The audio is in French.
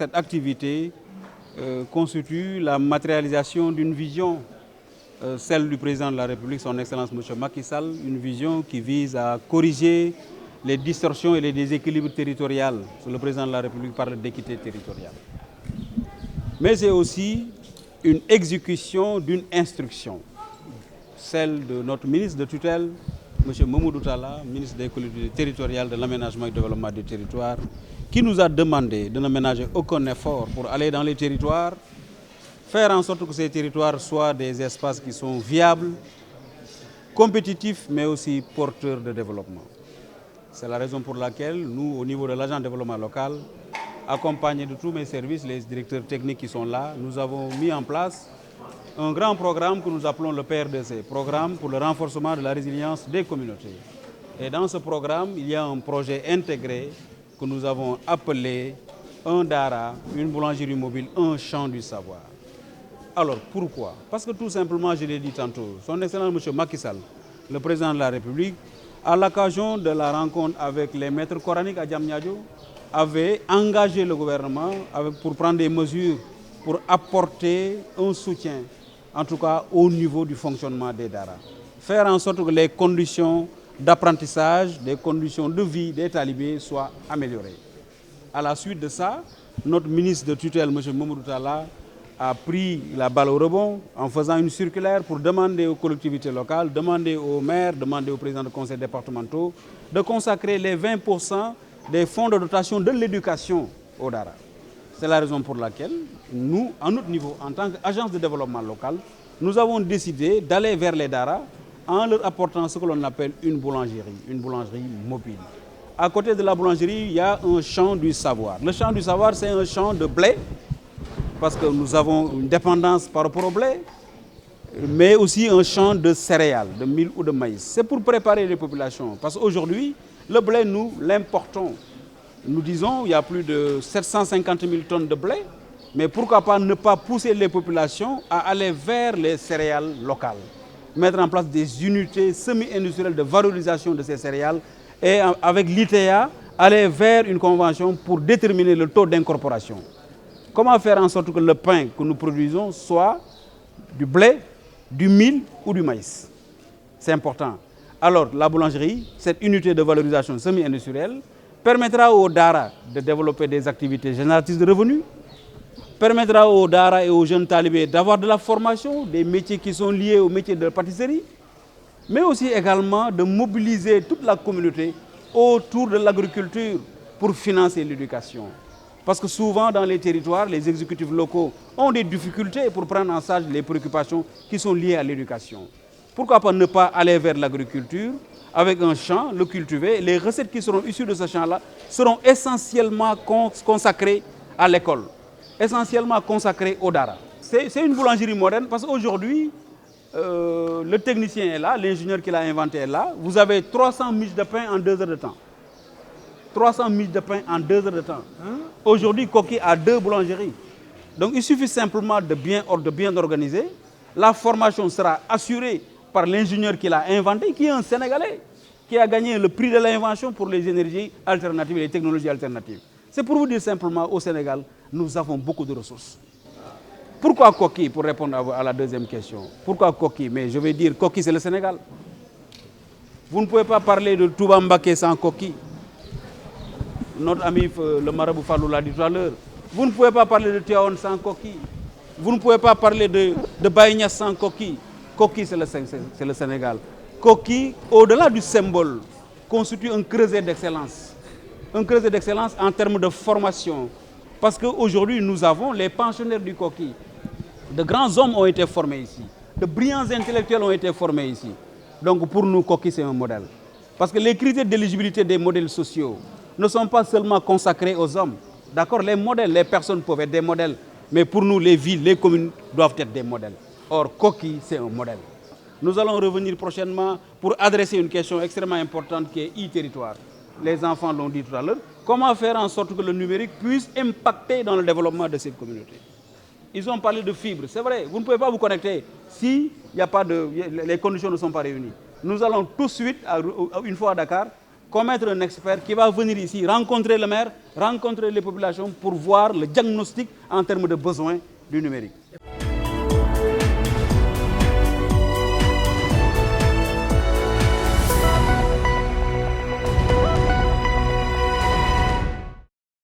cette activité constitue la matérialisation d'une vision, celle du président de la République, son Excellence M. Macky Sall, une vision qui vise à corriger les distorsions et les déséquilibres territoriaux. Le président de la République parle d'équité territoriale. Mais c'est aussi une exécution d'une instruction, celle de notre ministre de tutelle, M. Mamoudou Talla, ministre des collectivités territoriales, de l'aménagement et du développement des territoires, qui nous a demandé de ne ménager aucun effort pour aller dans les territoires, faire en sorte que ces territoires soient des espaces qui sont viables, compétitifs, mais aussi porteurs de développement. C'est la raison pour laquelle nous, au niveau de l'agent de développement local, accompagnés de tous mes services, les directeurs techniques qui sont là, nous avons mis en place un grand programme que nous appelons le PRDC, Programme pour le renforcement de la résilience des communautés. Et dans ce programme, il y a un projet intégré que nous avons appelé un Dara, une boulangerie mobile, un champ du savoir. Alors pourquoi? Parce que tout simplement, je l'ai dit tantôt, son Excellence M. Macky Sall, le président de la République, à l'occasion de la rencontre avec les maîtres coraniques à Diamniadio, avait engagé le gouvernement pour prendre des mesures pour apporter un soutien, en tout cas au niveau du fonctionnement des Dara. Faire en sorte que les conditions d'apprentissage, des conditions de vie des talibés soient améliorées. À la suite de ça, notre ministre de tutelle, M. Mamoudou Talla, a pris la balle au rebond en faisant une circulaire pour demander aux collectivités locales, demander aux maires, demander aux présidents de conseils départementaux de consacrer les 20% des fonds de dotation de l'éducation au Dara. C'est la raison pour laquelle nous, à notre niveau, en tant qu'agence de développement local, nous avons décidé d'aller vers les Dara en leur apportant ce que l'on appelle une boulangerie mobile. À côté de la boulangerie, il y a un champ du savoir. Le champ du savoir, c'est un champ de blé, parce que nous avons une dépendance par rapport au blé, mais aussi un champ de céréales, de mil ou de maïs. C'est pour préparer les populations, parce qu'aujourd'hui, le blé, nous l'importons. Nous disons qu'il y a plus de 750 000 tonnes de blé, mais pourquoi pas ne pas pousser les populations à aller vers les céréales locales, mettre en place des unités semi-industrielles de valorisation de ces céréales et avec l'ITA, aller vers une convention pour déterminer le taux d'incorporation. Comment faire en sorte que le pain que nous produisons soit du blé, du mil ou du maïs? C'est important. Alors, la boulangerie, cette unité de valorisation semi-industrielle, permettra aux Dara de développer des activités génératrices de revenus, permettra aux Dara et aux jeunes talibés d'avoir de la formation, des métiers qui sont liés aux métiers de pâtisserie, mais aussi également de mobiliser toute la communauté autour de l'agriculture pour financer l'éducation. Parce que souvent dans les territoires, les exécutifs locaux ont des difficultés pour prendre en charge les préoccupations qui sont liées à l'éducation. Pourquoi pas ne pas aller vers l'agriculture avec un champ, le cultiver? Les recettes qui seront issues de ce champ-là seront essentiellement consacrées à l'école, essentiellement consacrées au Dara. C'est une boulangerie moderne parce qu'aujourd'hui, le technicien est là, l'ingénieur qui l'a inventé est là. Vous avez 300 miches de pain en 2 heures de temps. 300 miches de pain en 2 heures de temps. Aujourd'hui, Koki a 2 boulangeries. Donc il suffit simplement de bien organiser. La formation sera assurée par l'ingénieur qui l'a inventé, qui est un Sénégalais, qui a gagné le prix de l'invention pour les énergies alternatives et les technologies alternatives. C'est pour vous dire simplement, au Sénégal, nous avons beaucoup de ressources. Pourquoi Koki? Pour répondre à la deuxième question. Pourquoi Koki? Mais je vais dire, Koki c'est le Sénégal. Vous ne pouvez pas parler de Touba Mbaké sans Koki. Notre ami le marabout Fallou l'a dit tout à l'heure. Vous ne pouvez pas parler de Tiaon sans Koki. Vous ne pouvez pas parler de Baïnia sans Koki. Koki, c'est le Sénégal. Koki, au-delà du symbole, constitue un creuset d'excellence. Un creuset d'excellence en termes de formation. Parce qu'aujourd'hui, nous avons les pensionnaires du Koki. De grands hommes ont été formés ici. De brillants intellectuels ont été formés ici. Donc pour nous, Koki, c'est un modèle. Parce que les critères d'éligibilité des modèles sociaux ne sont pas seulement consacrés aux hommes. D'accord, les modèles, les personnes peuvent être des modèles. Mais pour nous, les villes, les communes doivent être des modèles. Or, Koki, c'est un modèle. Nous allons revenir prochainement pour adresser une question extrêmement importante qui est e-territoire. Les enfants l'ont dit tout à l'heure. Comment faire en sorte que le numérique puisse impacter dans le développement de cette communauté? Ils ont parlé de fibres. C'est vrai, vous ne pouvez pas vous connecter si les conditions ne sont pas réunies. Nous allons tout de suite, une fois à Dakar, commettre un expert qui va venir ici rencontrer le maire, rencontrer les populations pour voir le diagnostic en termes de besoins du numérique.